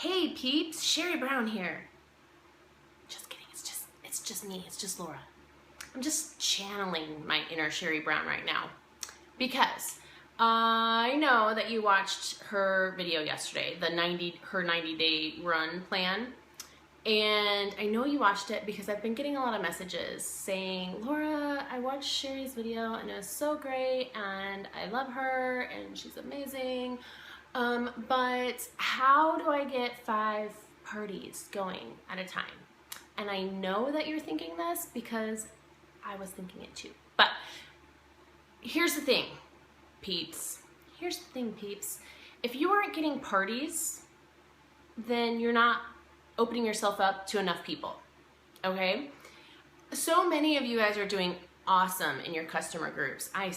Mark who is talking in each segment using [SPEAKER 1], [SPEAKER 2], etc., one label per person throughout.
[SPEAKER 1] Hey peeps, Shari Brown here. Just kidding, it's just me, it's just Laura. I'm just channeling my inner Shari Brown right now because I know that you watched her video yesterday, her 90-day run plan. And I know you watched it because I've been getting a lot of messages saying, Laura, I watched Shari's video and it was so great and I love her and she's amazing. But how do I get 5 parties going at a time? And I know that you're thinking this because I was thinking it too. But here's the thing, peeps. Here's the thing, peeps. If you aren't getting parties, then you're not opening yourself up to enough people, okay? So many of you guys are doing awesome in your customer groups. I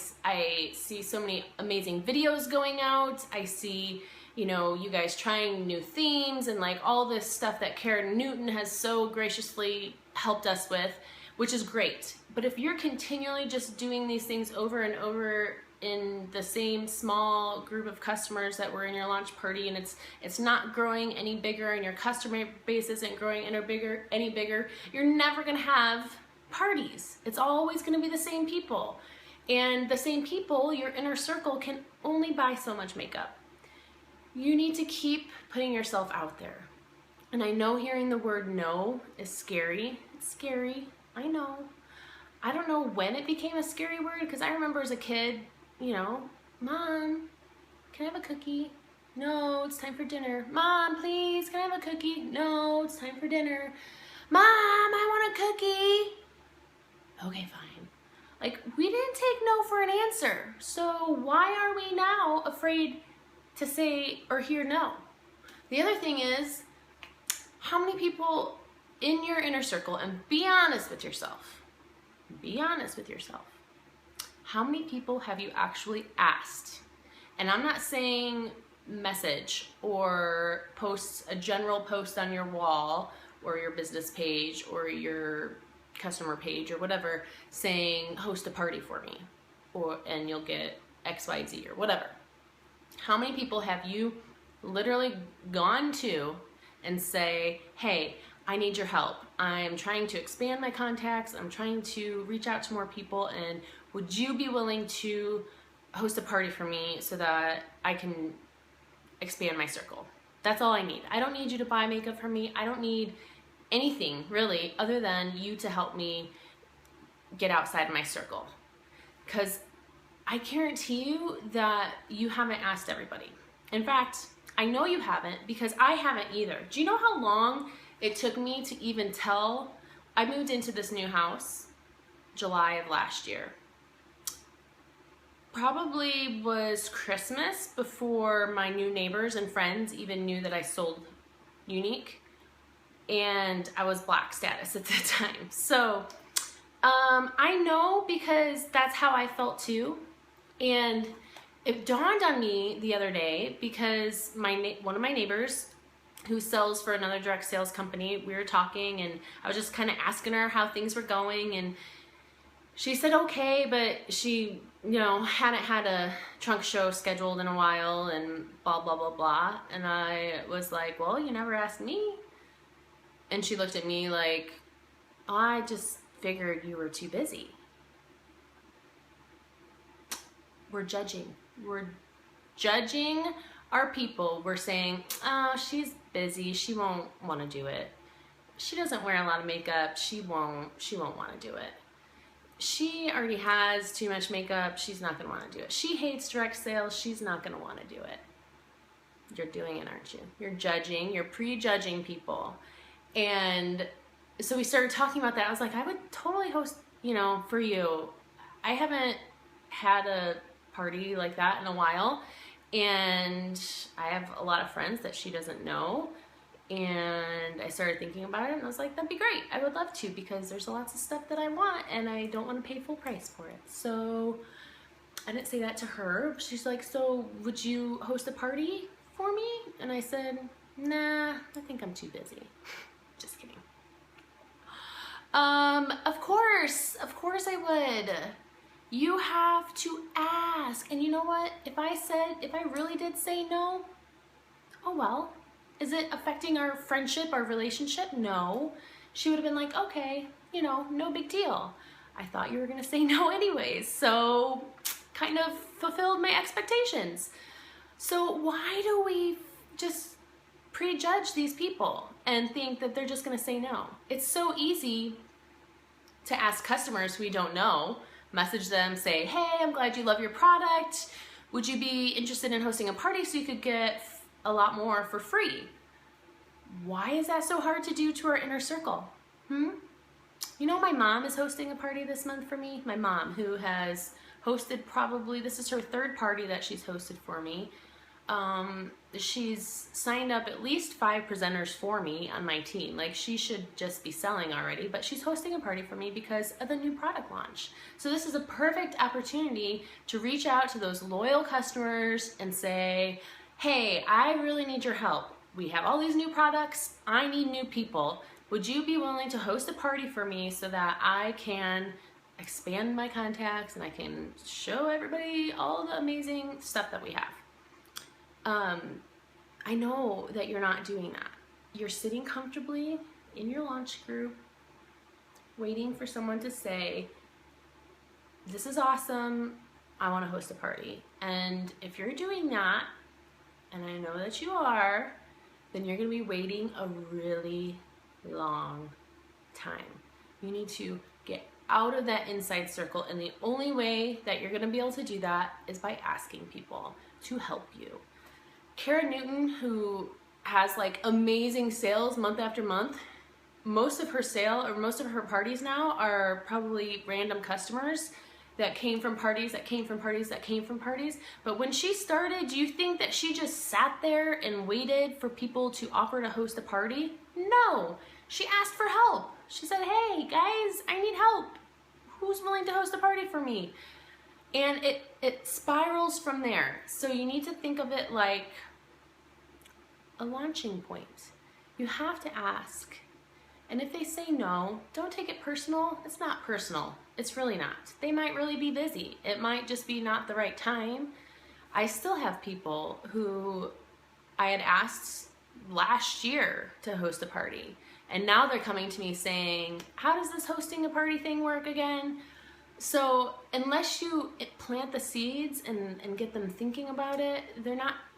[SPEAKER 1] see so many amazing videos going out. I see, you know, you guys trying new themes and like all this stuff that Karen Newton has so graciously helped us with, which is great. But if you're continually just doing these things over and over in the same small group of customers that were in your launch party and it's not growing any bigger and your customer base isn't growing any bigger, you're never gonna have parties. It's always gonna be the same people. And the same people, your inner circle, can only buy so much makeup. You need to keep putting yourself out there. And I know hearing the word no is scary. It's scary, I know. I don't know when it became a scary word because I remember as a kid, you know, Mom, can I have a cookie? No, it's time for dinner. Mom, please, can I have a cookie? No, it's time for dinner. Mom, I want a cookie. Okay, fine. Like, we didn't take no for an answer. So why are we now afraid to say or hear no? The other thing is, how many people in your inner circle, and be honest with yourself, be honest with yourself, how many people have you actually asked? And I'm not saying message or post a general post on your wall or your business page or your customer page or whatever saying host a party for me and you'll get XYZ or whatever. How many people have you literally gone to and say, hey, I need your help. I'm trying to expand my contacts. I'm trying to reach out to more people, and would you be willing to host a party for me so that I can expand my circle? That's all I need. I don't need you to buy makeup from me. I don't need anything really other than you to help me get outside my circle. Because I guarantee you that you haven't asked everybody. In fact, I know you haven't because I haven't either. Do you know how long it took me to even tell? I moved into this new house July of last year. Probably was Christmas before my new neighbors and friends even knew that I sold Unique, and I was black status at the time. So I know because that's how I felt too. And it dawned on me the other day because one of my neighbors who sells for another direct sales company, we were talking and I was just kind of asking her how things were going, and she said okay, but she, you know, hadn't had a trunk show scheduled in a while and blah, blah, blah, blah. And I was like, well, you never asked me. And she looked at me like, oh, I just figured you were too busy. We're judging. We're judging our people. We're saying, oh, she's busy. She won't want to do it. She doesn't wear a lot of makeup. She won't want to do it. She already has too much makeup. She's not going to want to do it. She hates direct sales. She's not going to want to do it. You're doing it, aren't you? You're judging. You're prejudging people. And so we started talking about that. I was like, I would totally host, you know, for you. I haven't had a party like that in a while. And I have a lot of friends that she doesn't know. And I started thinking about it and I was like, that'd be great. I would love to because there's lots of stuff that I want and I don't want to pay full price for it. So I didn't say that to her. She's like, so would you host a party for me? And I said, nah, I think I'm too busy. Just kidding. Of course I would. You have to ask. And you know what? If I really did say no, oh well. Is it affecting our friendship, our relationship? No. She would have been like, okay, you know, no big deal. I thought you were gonna say no anyways, so kind of fulfilled my expectations. So why do we just prejudge these people and think that they're just gonna say no? It's so easy to ask customers we don't know, message them, say, hey, I'm glad you love your product. Would you be interested in hosting a party so you could get a lot more for free? Why is that so hard to do to our inner circle? You know, my mom is hosting a party this month for me. My mom, who has hosted probably, this is her third party that she's hosted for me. She's signed up at least 5 presenters for me on my team. Like, she should just be selling already, but she's hosting a party for me because of the new product launch. So this is a perfect opportunity to reach out to those loyal customers and say, hey, I really need your help. We have all these new products. I need new people. Would you be willing to host a party for me so that I can expand my contacts and I can show everybody all the amazing stuff that we have? I know that you're not doing that. You're sitting comfortably in your launch group, waiting for someone to say, this is awesome, I want to host a party. And if you're doing that, and I know that you are, then you're going to be waiting a really long time. You need to get out of that inside circle, and the only way that you're going to be able to do that is by asking people to help you. Kara Newton, who has like amazing sales month after month, most of her parties now are probably random customers that came from parties, that came from parties, that came from parties. But when she started, do you think that she just sat there and waited for people to offer to host a party? No, she asked for help. She said, hey guys, I need help. Who's willing to host a party for me? And it spirals from there. So you need to think of it like a launching point. You have to ask. And if they say no, don't take it personal. It's not personal. It's really not. They might really be busy. It might just be not the right time. I still have people who I had asked last year to host a party, and now they're coming to me saying, how does this hosting a party thing work again? So unless you plant the seeds and get them thinking about it,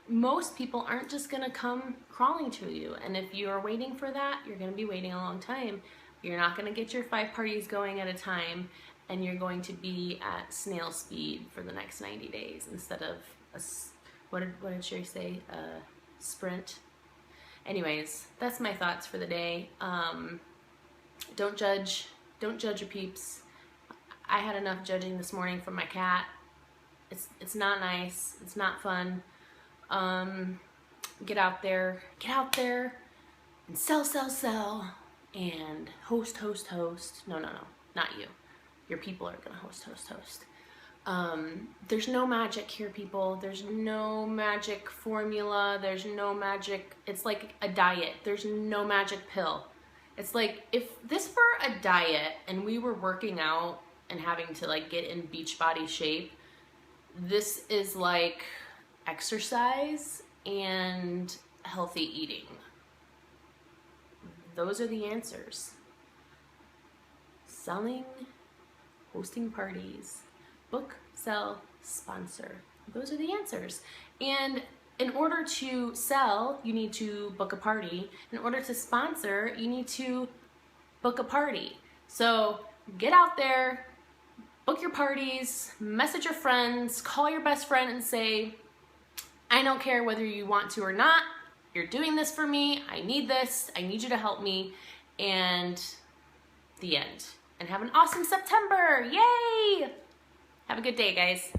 [SPEAKER 1] most people aren't just gonna come crawling to you. And if you're waiting for that, you're gonna be waiting a long time. You're not gonna get your 5 parties going at a time, and you're going to be at snail speed for the next 90 days instead of what did Sherry say? A sprint. Anyways, that's my thoughts for the day. Don't judge your peeps. I had enough judging this morning from my cat. It's not nice. It's not fun. Get out there and sell, and host. No, not you. Your people are gonna host. There's no magic here, people. There's no magic formula. There's no magic. It's like a diet. There's no magic pill. It's like if this were a diet and we were working out and having to like get in beach body shape, this is like exercise and healthy eating. Those are the answers. Selling, hosting parties, book, sell, sponsor. Those are the answers. And in order to sell, you need to book a party. In order to sponsor, you need to book a party. So get out there, book your parties, message your friends, call your best friend and say, I don't care whether you want to or not, you're doing this for me, I need this, I need you to help me, and the end. And have an awesome September, yay! Have a good day, guys.